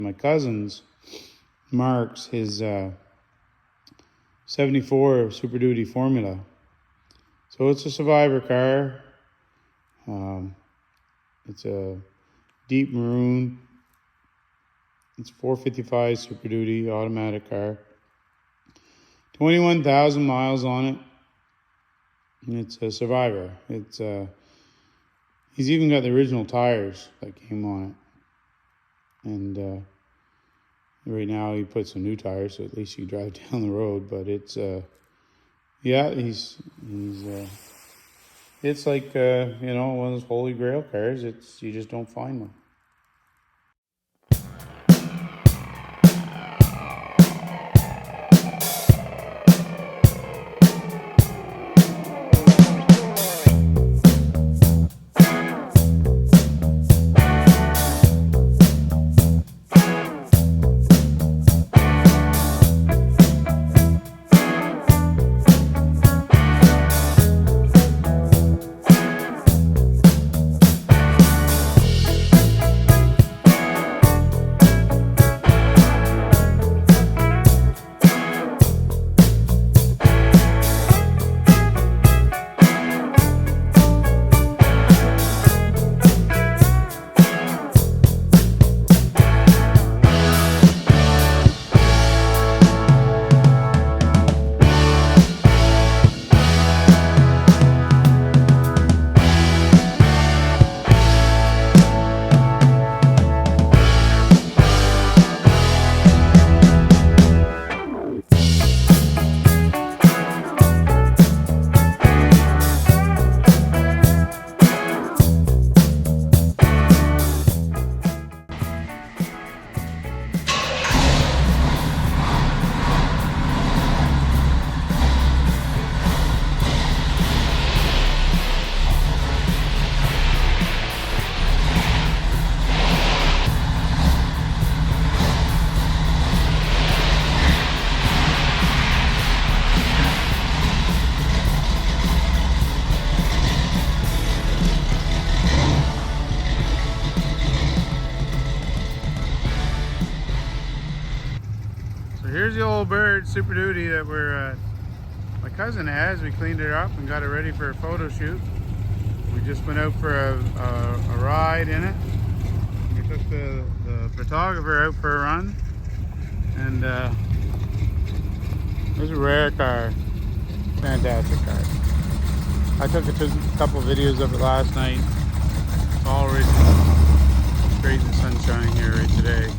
My cousin's Mark's his 74 Super Duty Formula. So it's a survivor car. It's a deep maroon. It's 455 Super Duty automatic car. 21,000 miles on it. And it's a survivor. It's he's even got the original tires that came on it. And right now he put some new tires, so at least you drive down the road. But it's yeah, he's it's like you know, one of those holy grail cars. It's, you just don't find one. Here's the old bird Super Duty that my cousin has. We cleaned it up and got it ready for a photo shoot. We just went out for a ride in it. We took the photographer out for a run, and it was a rare car, fantastic car. I took a couple videos of it last night. It's all original. Crazy sunshine here right today.